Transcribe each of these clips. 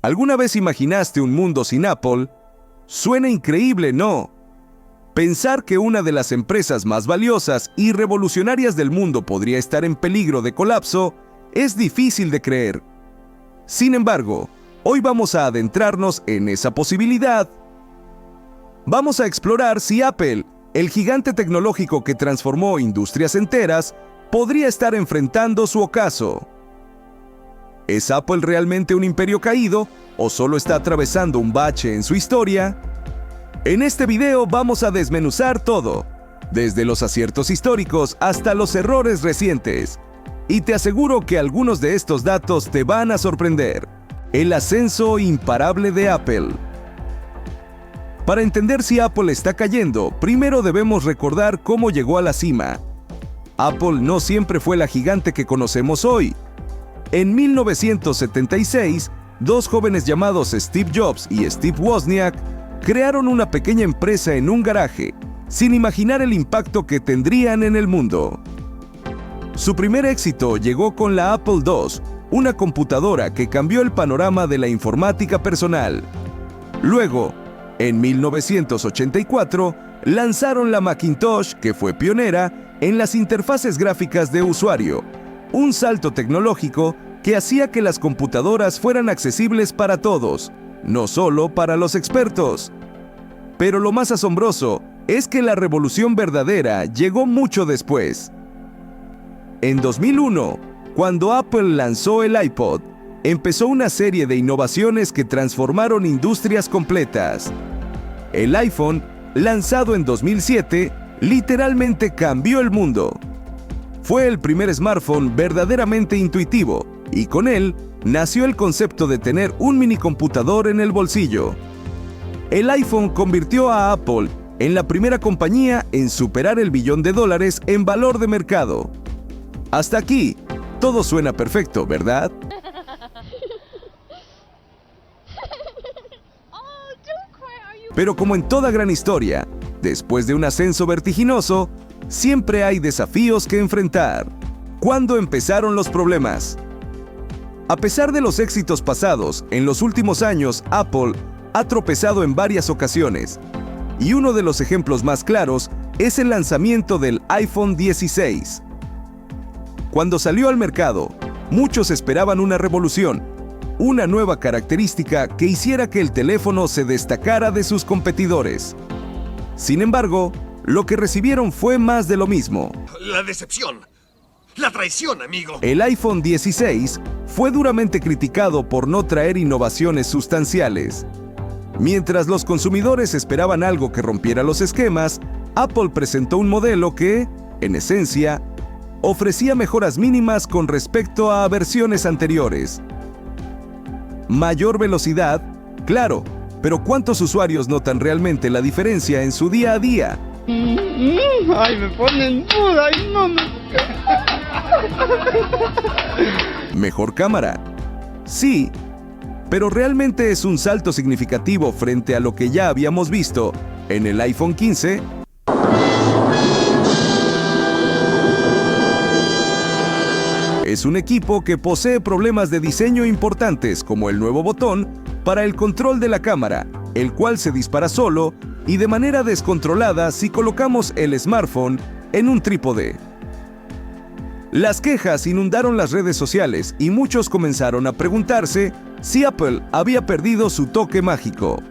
¿Alguna vez imaginaste un mundo sin Apple? Suena increíble, ¿no? Pensar que una de las empresas más valiosas y revolucionarias del mundo podría estar en peligro de colapso es difícil de creer. Sin embargo, hoy vamos a adentrarnos en esa posibilidad. Vamos a explorar si Apple, el gigante tecnológico que transformó industrias enteras, podría estar enfrentando su ocaso. ¿Es Apple realmente un imperio caído o solo está atravesando un bache en su historia? En este video vamos a desmenuzar todo, desde los aciertos históricos hasta los errores recientes. Y te aseguro que algunos de estos datos te van a sorprender. El ascenso imparable de Apple. Para entender si Apple está cayendo, primero debemos recordar cómo llegó a la cima. Apple no siempre fue la gigante que conocemos hoy. En 1976, dos jóvenes llamados Steve Jobs y Steve Wozniak crearon una pequeña empresa en un garaje, sin imaginar el impacto que tendrían en el mundo. Su primer éxito llegó con la Apple II, una computadora que cambió el panorama de la informática personal. Luego, en 1984, lanzaron la Macintosh, que fue pionera en las interfaces gráficas de usuario, un salto tecnológico que hacía que las computadoras fueran accesibles para todos, no solo para los expertos. Pero lo más asombroso es que la revolución verdadera llegó mucho después. En 2001, cuando Apple lanzó el iPod, empezó una serie de innovaciones que transformaron industrias completas. El iPhone, lanzado en 2007, literalmente cambió el mundo. Fue el primer smartphone verdaderamente intuitivo, y con él nació el concepto de tener un minicomputador en el bolsillo. El iPhone convirtió a Apple en la primera compañía en superar el $1 billón en valor de mercado. Hasta aquí, todo suena perfecto, ¿verdad? Pero como en toda gran historia, después de un ascenso vertiginoso, siempre hay desafíos que enfrentar. ¿Cuándo empezaron los problemas? A pesar de los éxitos pasados, en los últimos años Apple ha tropezado en varias ocasiones. Y uno de los ejemplos más claros es el lanzamiento del iPhone 16. Cuando salió al mercado, muchos esperaban una revolución, una nueva característica que hiciera que el teléfono se destacara de sus competidores. Sin embargo, lo que recibieron fue más de lo mismo. La decepción. La traición, amigo. El iPhone 16 fue duramente criticado por no traer innovaciones sustanciales. Mientras los consumidores esperaban algo que rompiera los esquemas, Apple presentó un modelo que, en esencia, ofrecía mejoras mínimas con respecto a versiones anteriores. Mayor velocidad, claro, pero ¿cuántos usuarios notan realmente la diferencia en su día a día? Ay, me ponen duda, ay, no. Mejor cámara. Sí, pero ¿realmente es un salto significativo frente a lo que ya habíamos visto en el iPhone 15? Es un equipo que posee problemas de diseño importantes como el nuevo botón para el control de la cámara, el cual se dispara solo y de manera descontrolada si colocamos el smartphone en un trípode. Las quejas inundaron las redes sociales y muchos comenzaron a preguntarse si Apple había perdido su toque mágico.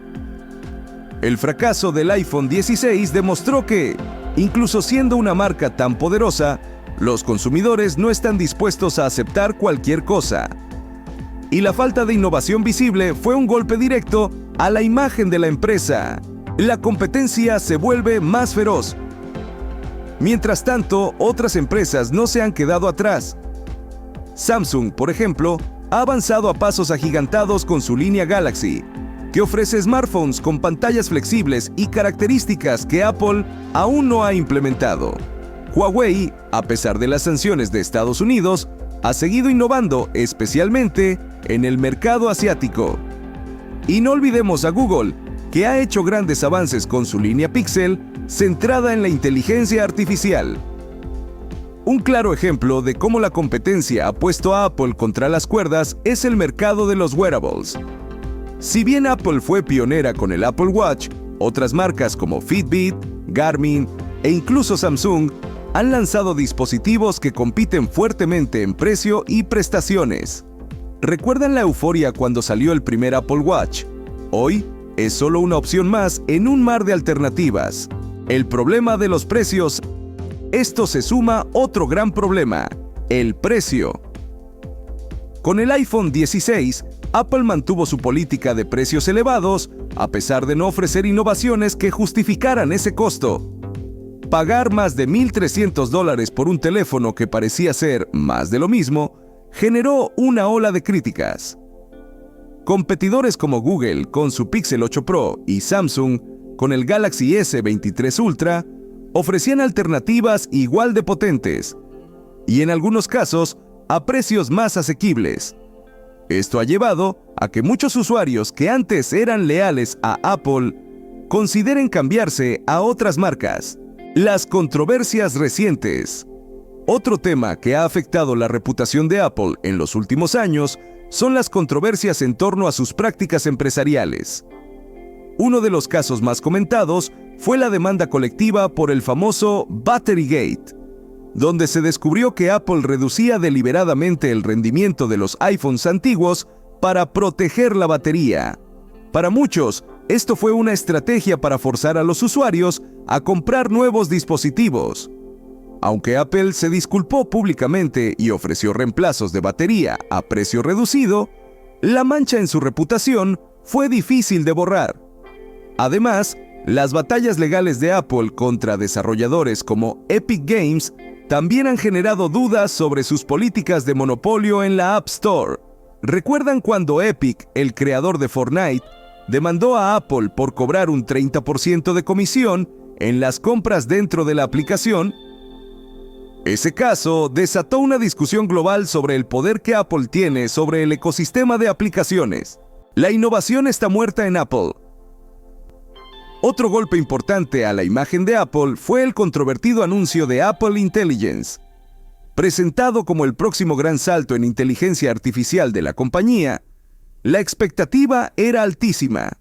El fracaso del iPhone 16 demostró que, incluso siendo una marca tan poderosa, los consumidores no están dispuestos a aceptar cualquier cosa. Y la falta de innovación visible fue un golpe directo a la imagen de la empresa. La competencia se vuelve más feroz. Mientras tanto, otras empresas no se han quedado atrás. Samsung, por ejemplo, ha avanzado a pasos agigantados con su línea Galaxy, que ofrece smartphones con pantallas flexibles y características que Apple aún no ha implementado. Huawei, a pesar de las sanciones de Estados Unidos, ha seguido innovando, especialmente en el mercado asiático. Y no olvidemos a Google, que ha hecho grandes avances con su línea Pixel, centrada en la inteligencia artificial. Un claro ejemplo de cómo la competencia ha puesto a Apple contra las cuerdas es el mercado de los wearables. Si bien Apple fue pionera con el Apple Watch, otras marcas como Fitbit, Garmin e incluso Samsung han lanzado dispositivos que compiten fuertemente en precio y prestaciones. ¿Recuerdan la euforia cuando salió el primer Apple Watch? Hoy es solo una opción más en un mar de alternativas. El problema de los precios. Esto se suma otro gran problema: el precio. Con el iPhone 16, Apple mantuvo su política de precios elevados, a pesar de no ofrecer innovaciones que justificaran ese costo. Pagar más de $1,300 por un teléfono que parecía ser más de lo mismo, generó una ola de críticas. Competidores como Google con su Pixel 8 Pro y Samsung con el Galaxy S23 Ultra ofrecían alternativas igual de potentes, y en algunos casos a precios más asequibles. Esto ha llevado a que muchos usuarios que antes eran leales a Apple consideren cambiarse a otras marcas. Las controversias recientes. Otro tema que ha afectado la reputación de Apple en los últimos años son las controversias en torno a sus prácticas empresariales. Uno de los casos más comentados fue la demanda colectiva por el famoso Batterygate, donde se descubrió que Apple reducía deliberadamente el rendimiento de los iPhones antiguos para proteger la batería. Para muchos, esto fue una estrategia para forzar a los usuarios a comprar nuevos dispositivos. Aunque Apple se disculpó públicamente y ofreció reemplazos de batería a precio reducido, la mancha en su reputación fue difícil de borrar. Además, las batallas legales de Apple contra desarrolladores como Epic Games también han generado dudas sobre sus políticas de monopolio en la App Store. ¿Recuerdan cuando Epic, el creador de Fortnite, demandó a Apple por cobrar un 30% de comisión en las compras dentro de la aplicación? Ese caso desató una discusión global sobre el poder que Apple tiene sobre el ecosistema de aplicaciones. La innovación está muerta en Apple. Otro golpe importante a la imagen de Apple fue el controvertido anuncio de Apple Intelligence. Presentado como el próximo gran salto en inteligencia artificial de la compañía, la expectativa era altísima.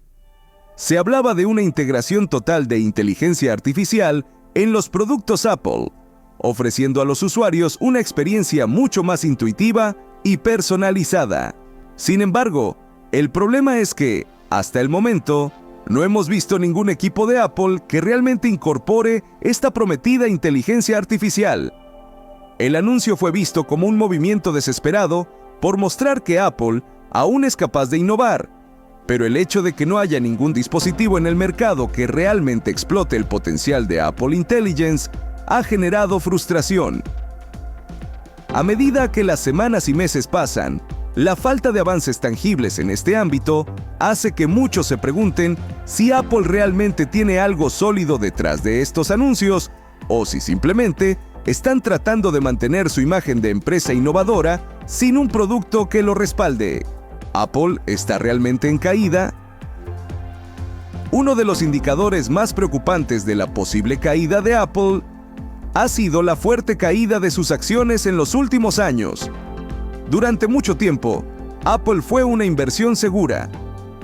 Se hablaba de una integración total de inteligencia artificial en los productos Apple, ofreciendo a los usuarios una experiencia mucho más intuitiva y personalizada. Sin embargo, el problema es que, hasta el momento, no hemos visto ningún equipo de Apple que realmente incorpore esta prometida inteligencia artificial. El anuncio fue visto como un movimiento desesperado por mostrar que Apple aún es capaz de innovar, pero el hecho de que no haya ningún dispositivo en el mercado que realmente explote el potencial de Apple Intelligence ha generado frustración. A medida que las semanas y meses pasan, la falta de avances tangibles en este ámbito hace que muchos se pregunten si Apple realmente tiene algo sólido detrás de estos anuncios o si simplemente están tratando de mantener su imagen de empresa innovadora sin un producto que lo respalde. ¿Apple está realmente en caída? Uno de los indicadores más preocupantes de la posible caída de Apple ha sido la fuerte caída de sus acciones en los últimos años. Durante mucho tiempo, Apple fue una inversión segura,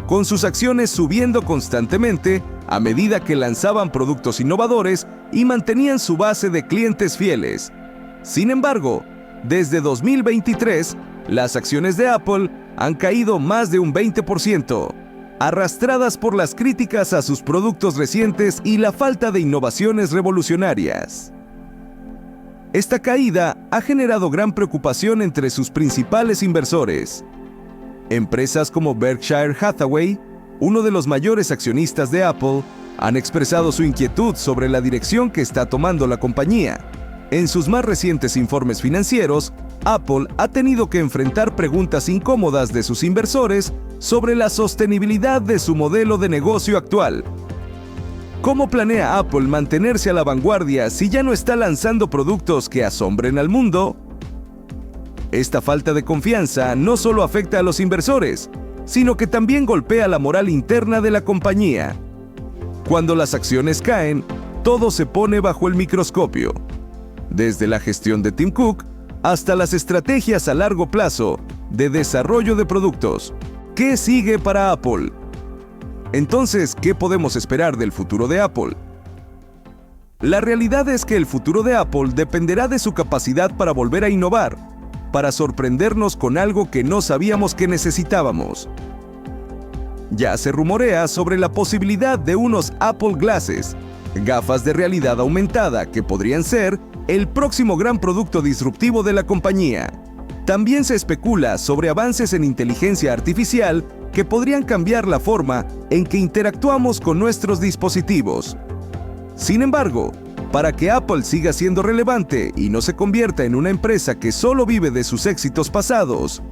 con sus acciones subiendo constantemente a medida que lanzaban productos innovadores y mantenían su base de clientes fieles. Sin embargo, desde 2023, las acciones de Apple han caído más de un 20%, arrastradas por las críticas a sus productos recientes y la falta de innovaciones revolucionarias. Esta caída ha generado gran preocupación entre sus principales inversores. Empresas como Berkshire Hathaway, uno de los mayores accionistas de Apple, han expresado su inquietud sobre la dirección que está tomando la compañía. En sus más recientes informes financieros, Apple ha tenido que enfrentar preguntas incómodas de sus inversores sobre la sostenibilidad de su modelo de negocio actual. ¿Cómo planea Apple mantenerse a la vanguardia si ya no está lanzando productos que asombren al mundo? Esta falta de confianza no solo afecta a los inversores, sino que también golpea la moral interna de la compañía. Cuando las acciones caen, todo se pone bajo el microscopio. Desde la gestión de Tim Cook hasta las estrategias a largo plazo de desarrollo de productos. ¿Qué sigue para Apple? Entonces, ¿qué podemos esperar del futuro de Apple? La realidad es que el futuro de Apple dependerá de su capacidad para volver a innovar, para sorprendernos con algo que no sabíamos que necesitábamos. Ya se rumorea sobre la posibilidad de unos Apple Glasses, gafas de realidad aumentada que podrían ser el próximo gran producto disruptivo de la compañía. También se especula sobre avances en inteligencia artificial que podrían cambiar la forma en que interactuamos con nuestros dispositivos. Sin embargo, para que Apple siga siendo relevante y no se convierta en una empresa que solo vive de sus éxitos pasados,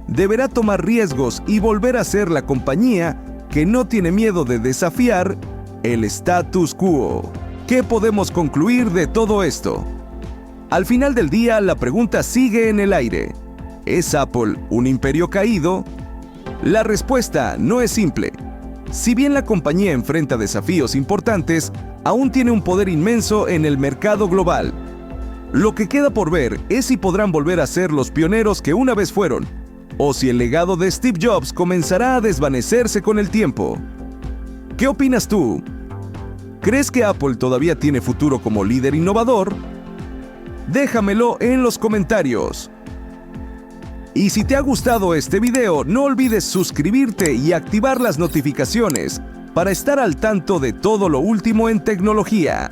deberá tomar riesgos y volver a ser la compañía que no tiene miedo de desafiar el status quo. ¿Qué podemos concluir de todo esto? Al final del día, la pregunta sigue en el aire. ¿Es Apple un imperio caído? La respuesta no es simple. Si bien la compañía enfrenta desafíos importantes, aún tiene un poder inmenso en el mercado global. Lo que queda por ver es si podrán volver a ser los pioneros que una vez fueron, o si el legado de Steve Jobs comenzará a desvanecerse con el tiempo. ¿Qué opinas tú? ¿Crees que Apple todavía tiene futuro como líder innovador? Déjamelo en los comentarios. Y si te ha gustado este video, no olvides suscribirte y activar las notificaciones para estar al tanto de todo lo último en tecnología.